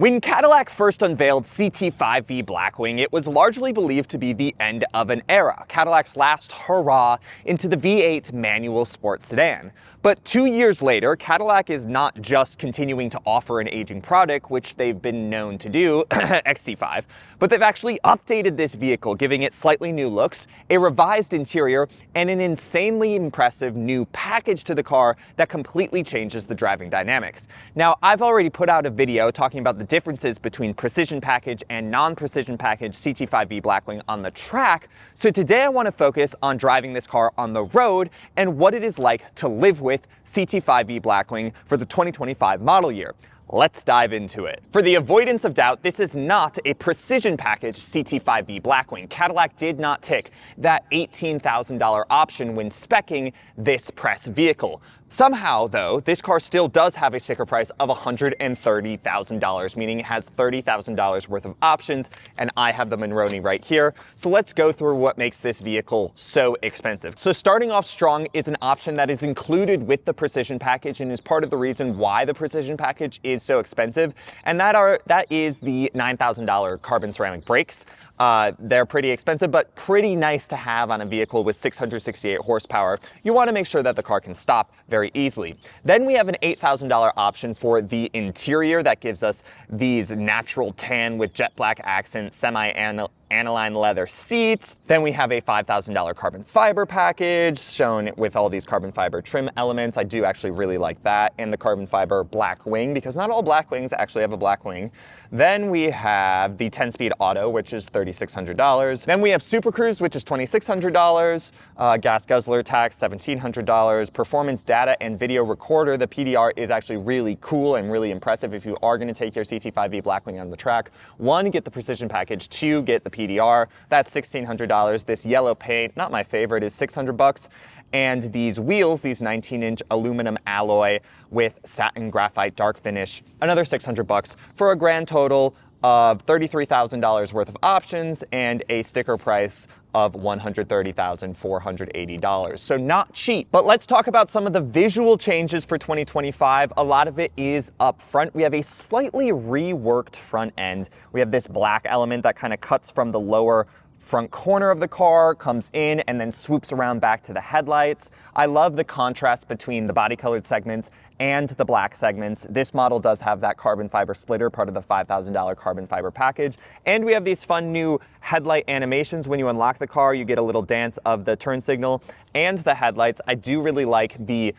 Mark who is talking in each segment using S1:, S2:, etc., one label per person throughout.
S1: When Cadillac first unveiled CT5V BLACKWING, it was largely believed to be the end of an era, Cadillac's last hurrah into the V8 manual sports sedan. But 2 years later, Cadillac is not just continuing to offer an aging product, which they've been known to do, XT5, but they've actually updated this vehicle, giving it slightly new looks, a revised interior, and an insanely impressive new package to the car that completely changes the driving dynamics. Now, I've already put out a video talking about the differences between precision package and non-precision package CT5V BLACKWING on the track, so today I want to focus on driving this car on the road and what it is like to live with CT5V BLACKWING for the 2025 model year. Let's dive into it. For the avoidance of doubt, this is not a precision package CT5V BLACKWING. Cadillac did not tick that $18,000 option when speccing this press vehicle. Somehow, though, this car still does have a sticker price of $130,000, meaning it has $30,000 worth of options, and I have the Monroney right here. So let's go through what makes this vehicle so expensive. So starting off strong is an option that is included with the precision package and is part of the reason why the precision package is so expensive, and that is the $9,000 carbon ceramic brakes. They're pretty expensive, but pretty nice to have on a vehicle with 668 horsepower. You want to make sure that the car can stop very easily. Then we have an $8,000 option for the interior that gives us these natural tan with jet black accent, semi-aniline leather seats. Then we have a $5,000 carbon fiber package shown with all these carbon fiber trim elements. I do actually really like that, and the carbon fiber black wing, because not all BLACKWINGs actually have a black wing. Then we have the 10-speed auto, which is $3,600. Then we have Super Cruise, which is $2,600. Gas guzzler tax, $1,700. Performance data and video recorder. The PDR is actually really cool and really impressive if you are going to take your CT5V BLACKWING on the track. 1, get the precision package. 2, get the PDR. That's $1,600. This yellow paint, not my favorite, is $600. And these wheels, these 19-inch aluminum alloy with satin graphite dark finish, another $600 for a grand total of $33,000 worth of options and a sticker price of $130,480. So not cheap. But let's talk about some of the visual changes for 2025. A lot of it is up front. We have a slightly reworked front end. We have this black element that kind of cuts from the lower front corner of the car, comes in, and then swoops around back to the headlights. I love the contrast between the body colored segments and the black segments. This model does have that carbon fiber splitter, part of the $5,000 carbon fiber package. And we have these fun new headlight animations. When you unlock the car, you get a little dance of the turn signal and the headlights. I do really like the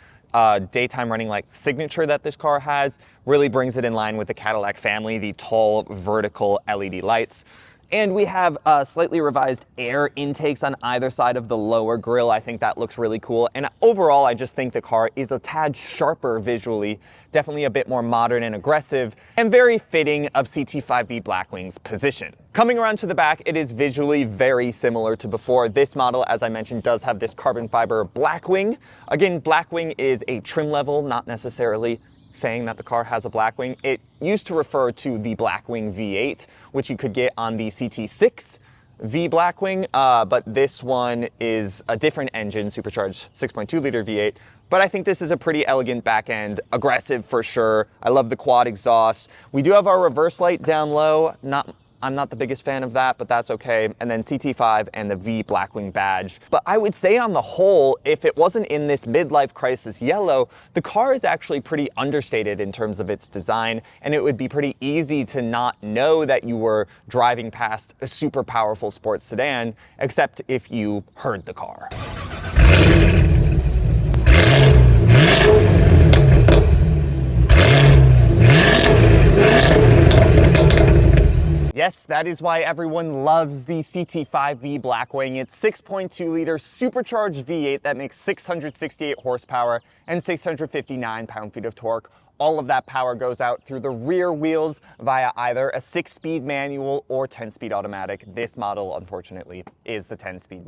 S1: daytime running light signature that this car has. Really brings it in line with the Cadillac family, the tall vertical LED lights. And we have slightly revised air intakes on either side of the lower grille. I think that looks really cool. And overall, I just think the car is a tad sharper visually, definitely a bit more modern and aggressive, and very fitting of CT5V BLACKWING's position. Coming around to the back, it is visually very similar to before. This model, as I mentioned, does have this carbon fiber BLACKWING. Again, BLACKWING is a trim level, not necessarily saying that the car has a BLACKWING. It used to refer to the BLACKWING V8, which you could get on the CT6V BLACKWING, but this one is a different engine, supercharged 6.2 liter V8. But I think this is a pretty elegant back end, aggressive for sure. I love the quad exhaust. We do have our reverse light down low. I'm not the biggest fan of that, but that's okay. And then CT5 and the V BLACKWING badge. But I would say on the whole, if it wasn't in this midlife crisis yellow, the car is actually pretty understated in terms of its design, and it would be pretty easy to not know that you were driving past a super powerful sports sedan, except if you heard the car. Yes, that is why everyone loves the CT5V BLACKWING. It's 6.2 liter supercharged V8 that makes 668 horsepower and 659 pound-feet of torque. All of that power goes out through the rear wheels via either a 6-speed manual or 10-speed automatic. This model, unfortunately, is the 10-speed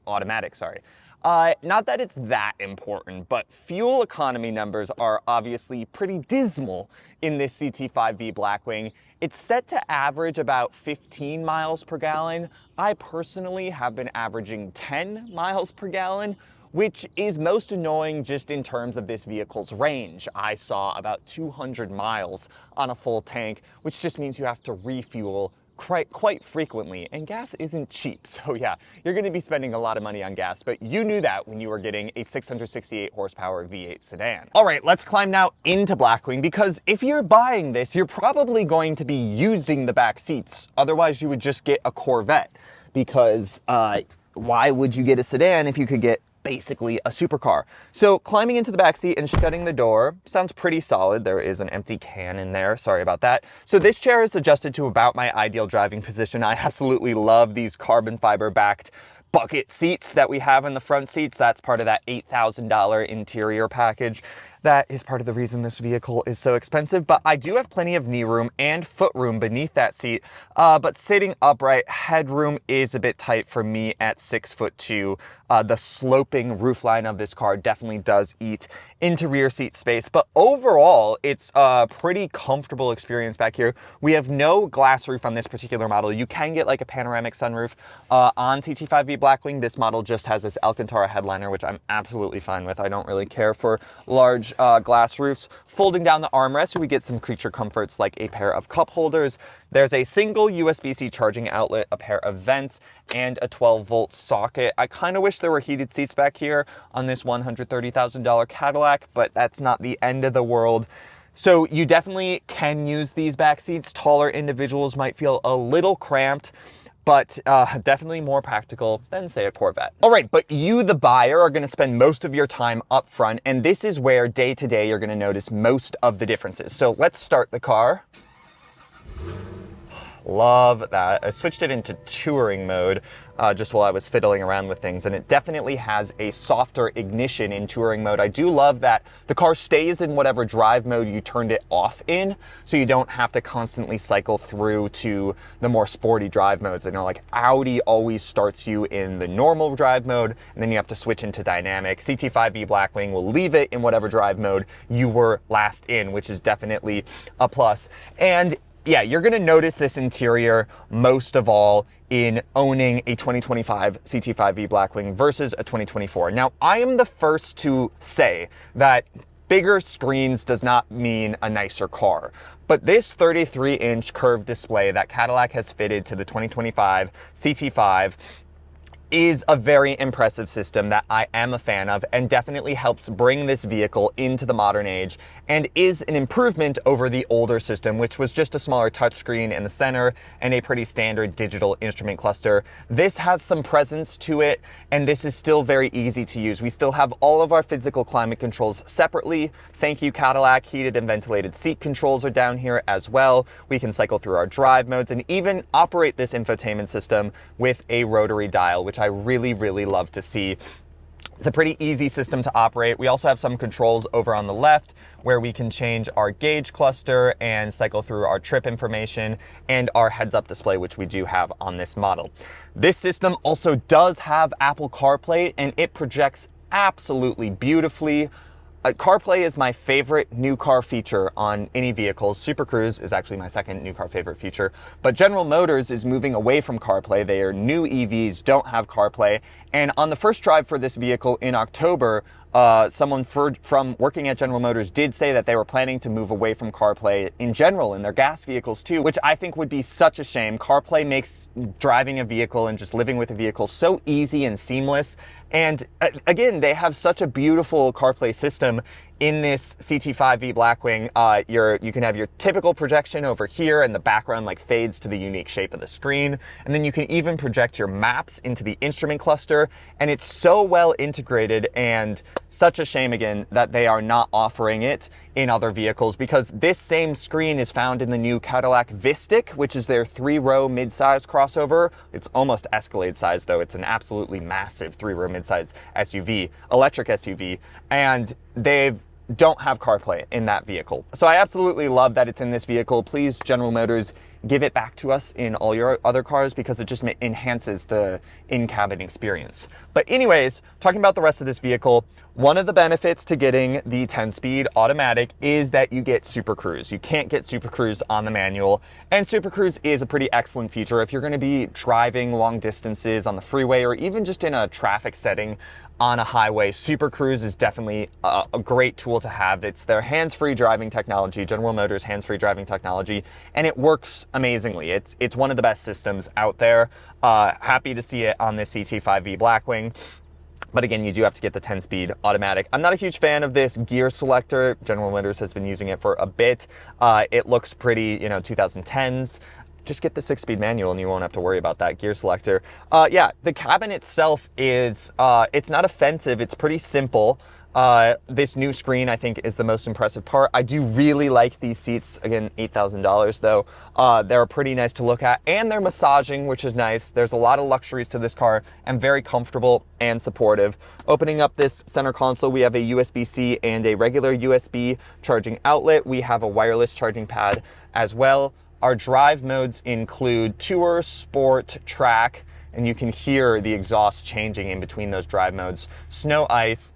S1: automatic, sorry. Not that it's that important, but fuel economy numbers are obviously pretty dismal in this CT5V BLACKWING. It's set to average about 15 miles per gallon. I personally have been averaging 10 miles per gallon, which is most annoying just in terms of this vehicle's range. I saw about 200 miles on a full tank, which just means you have to refuel quite frequently, and gas isn't cheap. So yeah, you're going to be spending a lot of money on gas, but you knew that when you were getting a 668 horsepower V8 sedan. All right, let's climb now into Blackwing, because if you're buying this, you're probably going to be using the back seats. Otherwise, you would just get a Corvette, because why would you get a sedan if you could get basically a supercar? So climbing into the back seat and shutting the door sounds pretty solid. There is an empty can in there, sorry about that. So this chair is adjusted to about my ideal driving position. I absolutely love these carbon fiber backed bucket seats that we have in the front seats. That's part of that $8,000 interior package. That is part of the reason this vehicle is so expensive, but I do have plenty of knee room and foot room beneath that seat. But sitting upright, headroom is a bit tight for me at 6'2". The sloping roofline of this car definitely does eat into rear seat space, but overall, it's a pretty comfortable experience back here. We have no glass roof on this particular model. You can get like a panoramic sunroof on CT5V Blackwing. This model just has this Alcantara headliner, which I'm absolutely fine with. I don't really care for large glass roofs. Folding down the armrest, we get some creature comforts like a pair of cup holders. There's a single USB-C charging outlet, a pair of vents, and a 12-volt socket. I kind of wish there were heated seats back here on this $130,000 Cadillac, but that's not the end of the world. So you definitely can use these back seats. Taller individuals might feel a little cramped, but definitely more practical than, say, a Corvette. All right, but you, the buyer, are gonna spend most of your time up front, and this is where day to day you're gonna notice most of the differences. So let's start the car. Love that. I switched it into touring mode just while I was fiddling around with things, and it definitely has a softer ignition in touring mode. I do love that the car stays in whatever drive mode you turned it off in, so you don't have to constantly cycle through to the more sporty drive modes. I know like Audi always starts you in the normal drive mode, and then you have to switch into dynamic. CT5V Blackwing will leave it in whatever drive mode you were last in, which is definitely a plus. And yeah, you're gonna notice this interior most of all in owning a 2025 CT5V Blackwing versus a 2024. Now, I am the first to say that bigger screens does not mean a nicer car. But this 33-inch curved display that Cadillac has fitted to the 2025 CT5 is a very impressive system that I am a fan of, and definitely helps bring this vehicle into the modern age, and is an improvement over the older system, which was just a smaller touchscreen in the center and a pretty standard digital instrument cluster. This has some presence to it, and this is still very easy to use. We still have all of our physical climate controls separately. Thank you, Cadillac. Heated and ventilated seat controls are down here as well. We can cycle through our drive modes and even operate this infotainment system with a rotary dial, which I really love to see. It's a pretty easy system to operate. We also have some controls over on the left where we can change our gauge cluster and cycle through our trip information and our heads-up display, which we do have on this model. This system also does have Apple CarPlay, and it projects absolutely beautifully. CarPlay is my favorite new car feature on any vehicles. Super Cruise is actually my second new car favorite feature. But General Motors is moving away from CarPlay. Their new EVs don't have CarPlay. And on the first drive for this vehicle in October, someone from working at General Motors did say that they were planning to move away from CarPlay in general in their gas vehicles too, which I think would be such a shame. CarPlay makes driving a vehicle and just living with a vehicle so easy and seamless. And again, they have such a beautiful CarPlay system in this CT5V Blackwing. You can have your typical projection over here, and the background like fades to the unique shape of the screen. And then you can even project your maps into the instrument cluster. And it's so well integrated, and such a shame again that they are not offering it in other vehicles, because this same screen is found in the new Cadillac Vistic, which is their 3-row midsize crossover. It's almost Escalade size though. It's an absolutely massive 3-row midsize SUV, electric SUV. And they don't have CarPlay in that vehicle. So I absolutely love that it's in this vehicle. Please, General Motors, give it back to us in all your other cars, because it just enhances the in-cabin experience. But anyways, talking about the rest of this vehicle, one of the benefits to getting the 10-speed automatic is that you get Super Cruise. You can't get Super Cruise on the manual, and Super Cruise is a pretty excellent feature if you're going to be driving long distances on the freeway, or even just in a traffic setting. on a highway. Super Cruise is definitely a great tool to have. It's their hands-free driving technology, General Motors hands-free driving technology, and it works amazingly. It's one of the best systems out there. Happy to see it on this CT5V Blackwing. But again, you do have to get the 10-speed automatic. I'm not a huge fan of this gear selector. General Motors has been using it for a bit. It looks pretty, 2010s. Just get the 6-speed manual and you won't have to worry about that gear selector. Yeah, the cabin itself is, it's not offensive. It's pretty simple. This new screen, I think, is the most impressive part. I do really like these seats. Again, $8,000 though. They're pretty nice to look at, and they're massaging, which is nice. There's a lot of luxuries to this car, and very comfortable and supportive. Opening up this center console, we have a USB-C and a regular USB charging outlet. We have a wireless charging pad as well. Our drive modes include Tour, Sport, Track, and you can hear the exhaust changing in between those drive modes. Snow, Ice,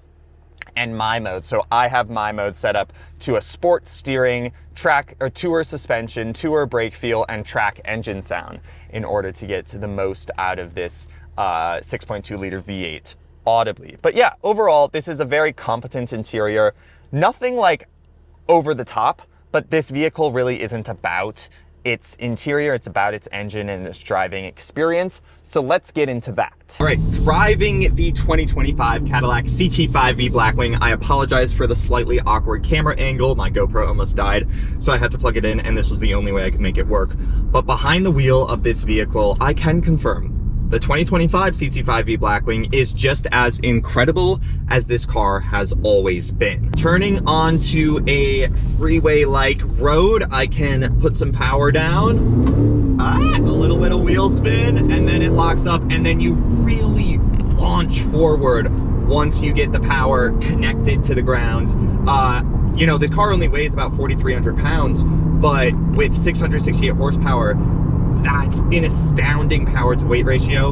S1: and My Mode. So I have My Mode set up to a Sport steering, Track or Tour suspension, Tour brake feel, and Track engine sound in order to get to the most out of this 6.2 liter V8 audibly. But yeah, overall, this is a very competent interior. Nothing like over the top, but this vehicle really isn't about its interior, it's about its engine and its driving experience. So let's get into that. All right, driving the 2025 Cadillac CT5V Blackwing. I apologize for the slightly awkward camera angle. My GoPro almost died, so I had to plug it in, and this was the only way I could make it work. But behind the wheel of this vehicle, I can confirm the 2025 CT5V Blackwing is just as incredible as this car has always been. Turning onto a freeway-like road, I can put some power down, a little bit of wheel spin, and then it locks up, and then you really launch forward once you get the power connected to the ground. The car only weighs about 4,300 pounds, but with 668 horsepower, that's an astounding power to weight ratio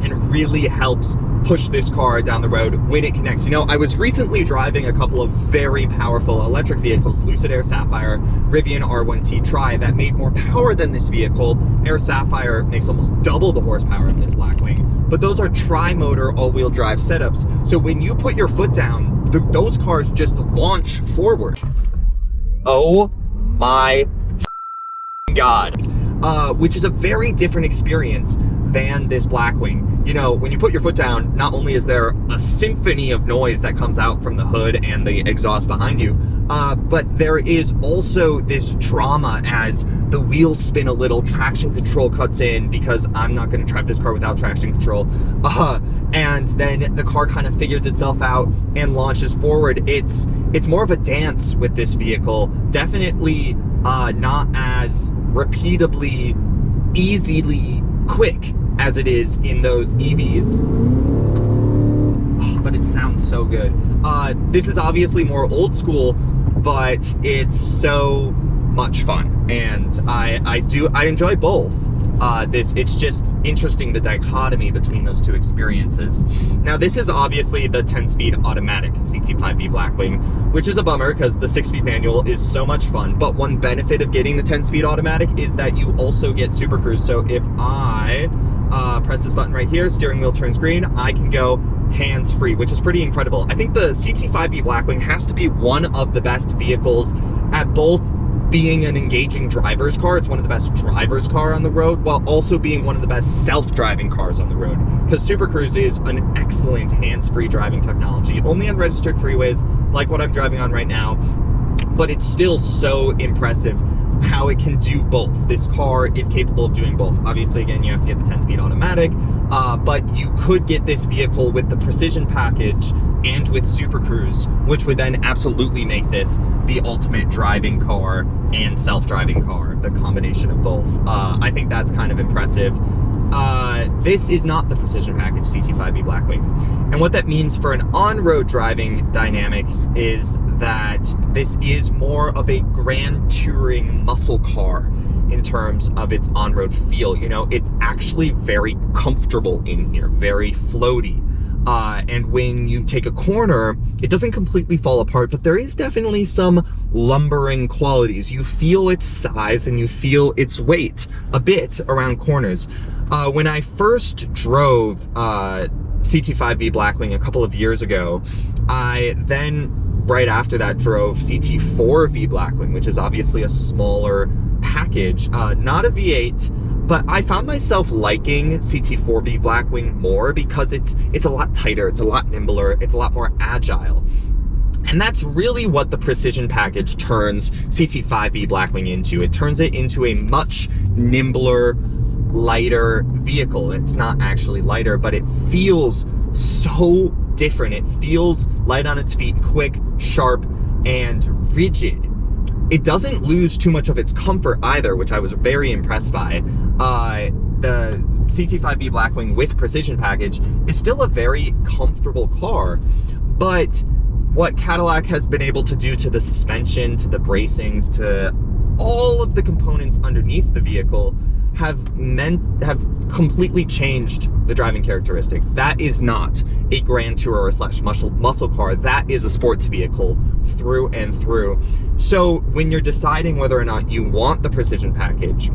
S1: and really helps push this car down the road when it connects. I was recently driving a couple of very powerful electric vehicles, Lucid Air Sapphire, Rivian R1T Tri, that made more power than this vehicle. Air Sapphire makes almost double the horsepower of this Blackwing, but those are tri-motor all-wheel drive setups. So when you put your foot down, those cars just launch forward. Oh my God. Which is a very different experience than this Blackwing. When you put your foot down, not only is there a symphony of noise that comes out from the hood and the exhaust behind you, but there is also this drama as the wheels spin a little, traction control cuts in, because I'm not going to drive this car without traction control, and then the car kind of figures itself out and launches forward. It's more of a dance with this vehicle, definitely not as repeatably, easily quick as it is in those EVs. But it sounds so good. This is obviously more old school, but it's so much fun, and I enjoy both. It's just interesting, the dichotomy between those two experiences. Now, this is obviously the 10-speed automatic CT5V Blackwing, which is a bummer because the 6-speed manual is so much fun. But one benefit of getting the 10-speed automatic is that you also get Super Cruise. So if I press this button right here, steering wheel turns green, I can go hands-free, which is pretty incredible. I think the CT5V Blackwing has to be one of the best vehicles at both being an engaging driver's car. It's one of the best driver's car on the road, while also being one of the best self-driving cars on the road. Because Super Cruise is an excellent hands-free driving technology, only on registered freeways, like what I'm driving on right now, but it's still so impressive how it can do both. This car is capable of doing both. Obviously, again, you have to get the 10-speed automatic, but you could get this vehicle with the Precision package and with Super Cruise, which would then absolutely make this the ultimate driving car and self-driving car, the combination of both. I think that's kind of impressive. This is not the Precision package CT5V Blackwing. And what that means for an on-road driving dynamics is that this is more of a grand touring muscle car in terms of its on-road feel. It's actually very comfortable in here, very floaty. And when you take a corner, it doesn't completely fall apart, but there is definitely some lumbering qualities. You feel its size and you feel its weight a bit around corners. When I first drove CT5V BLACKWING a couple of years ago, I then, right after that, drove CT4V BLACKWING, which is obviously a smaller package, not a V8, but I found myself liking CT4V BLACKWING more because it's a lot tighter, it's a lot nimbler, it's a lot more agile. And that's really what the precision package turns CT5V BLACKWING into. It turns it into a much nimbler, lighter vehicle. It's not actually lighter, but it feels so different. It feels light on its feet, quick, sharp, and rigid. It doesn't lose too much of its comfort either, which I was very impressed by. The CT5V BLACKWING with precision package is still a very comfortable car, but what Cadillac has been able to do to the suspension, to the bracings, to all of the components underneath the vehicle have completely changed the driving characteristics. That is not a Grand Tourer / muscle car. That is a sports vehicle through and through. So when you're deciding whether or not you want the precision package,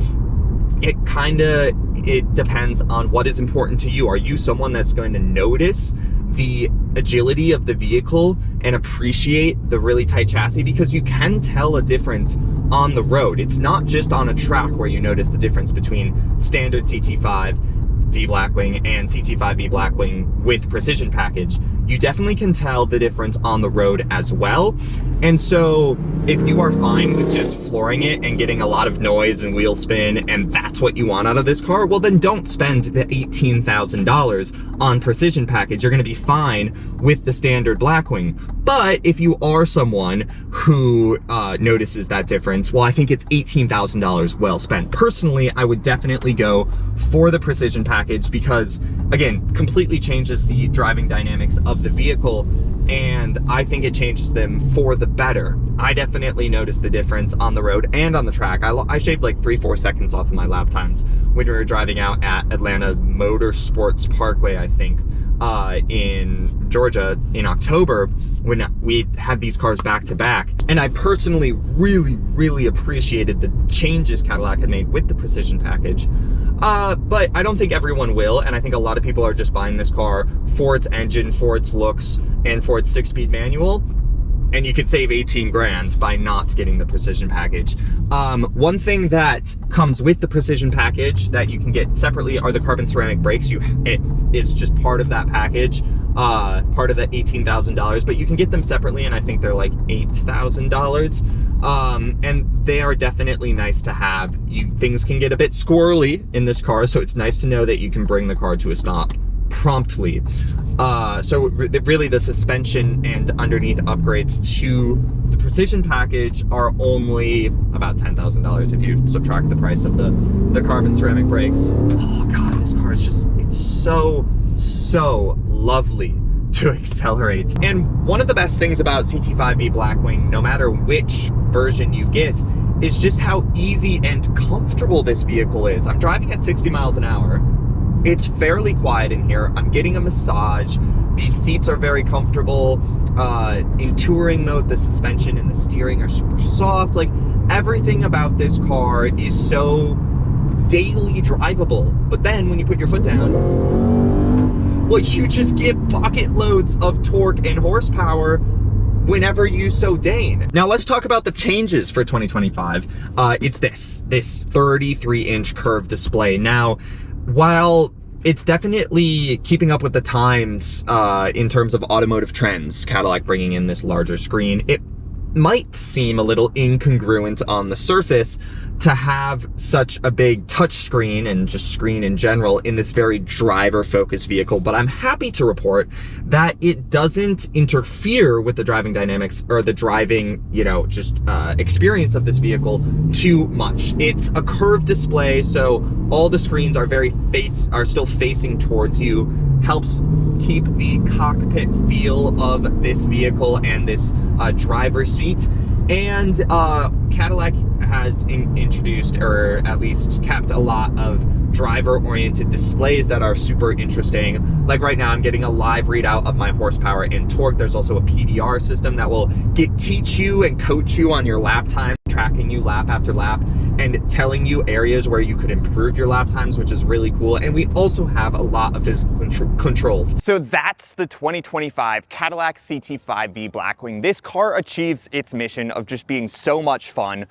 S1: it depends on what is important to you. Are you someone that's going to notice the agility of the vehicle and appreciate the really tight chassis? Because you can tell a difference on the road. It's not just on a track where you notice the difference between standard CT5V BLACKWING and CT5V BLACKWING with precision package. You definitely can tell the difference on the road as well. And so if you are fine with just flooring it and getting a lot of noise and wheel spin, and that's what you want out of this car, well then don't spend the $18,000 on precision package. You're gonna be fine with the standard BLACKWING. But if you are someone who notices that difference, well, I think it's $18,000 well spent. Personally, I would definitely go for the precision package because, again, completely changes the driving dynamics of the vehicle, and I think it changes them for the better. I definitely noticed the difference on the road and on the track. I shaved like 3-4 seconds off of my lap times when we were driving out at Atlanta Motorsports Parkway, I think, in Georgia in October, when we had these cars back to back. And I personally really appreciated the changes Cadillac had made with the precision package. But I don't think everyone will, and I think a lot of people are just buying this car for its engine, for its looks, and for its 6-speed manual. And you could save 18 grand by not getting the precision package. One thing that comes with the precision package that you can get separately are the carbon ceramic brakes. It is just part of that package, part of the $18,000, but you can get them separately, and I think they're like $8,000. And they are definitely nice to have. Things can get a bit squirrely in this car, so it's nice to know that you can bring the car to a stop promptly. So really the suspension and underneath upgrades to the precision package are only about $10,000 if you subtract the price of the carbon ceramic brakes. Oh God, this car is just, it's so lovely to accelerate. And one of the best things about CT5V BLACKWING, no matter which version you get, is just how easy and comfortable this vehicle is. I'm driving at 60 miles an hour. It's fairly quiet in here. I'm getting a massage. These seats are very comfortable. In touring mode, the suspension and the steering are super soft. Like, everything about this car is so daily drivable. But then when you put your foot down, well, you just get bucket loads of torque and horsepower whenever you so deign. Now let's talk about the changes for 2025. It's this 33-inch curved display. Now, while it's definitely keeping up with the times in terms of automotive trends, Cadillac bringing in this larger screen, it might seem a little incongruent on the surface to have such a big touchscreen and just screen in general in this very driver-focused vehicle, but I'm happy to report that it doesn't interfere with the driving dynamics or the driving, experience of this vehicle too much. It's a curved display, so all the screens are still facing towards you, helps keep the cockpit feel of this vehicle and this driver's seat. And Cadillac has introduced, or at least kept, a lot of driver-oriented displays that are super interesting. Like right now, I'm getting a live readout of my horsepower and torque. There's also a PDR system that will teach you and coach you on your lap time, track tracking you lap after lap and telling you areas where you could improve your lap times, which is really cool. And we also have a lot of physical controls. So that's the 2025 Cadillac CT5V Blackwing. This car achieves its mission of just being so much fun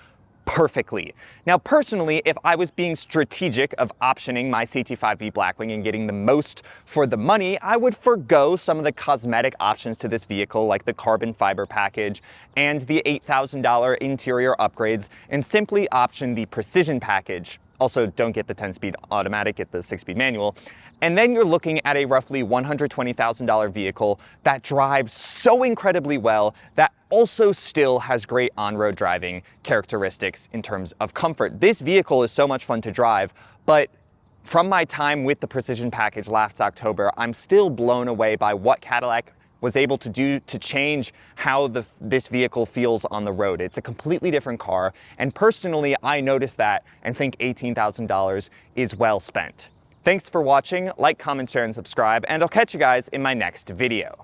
S1: perfectly. Now, personally, if I was being strategic of optioning my CT5V Blackwing and getting the most for the money, I would forgo some of the cosmetic options to this vehicle, like the carbon fiber package and the $8,000 interior upgrades, and simply option the precision package. Also, don't get the 10-speed automatic, get the 6-speed manual. And then you're looking at a roughly $120,000 vehicle that drives so incredibly well that also still has great on-road driving characteristics in terms of comfort. This vehicle is so much fun to drive, but from my time with the precision package last October, I'm still blown away by what Cadillac was able to do to change how this vehicle feels on the road. It's a completely different car, and personally, I noticed that and think $18,000 is well spent. Thanks for watching. Like, comment, share, and subscribe, and I'll catch you guys in my next video.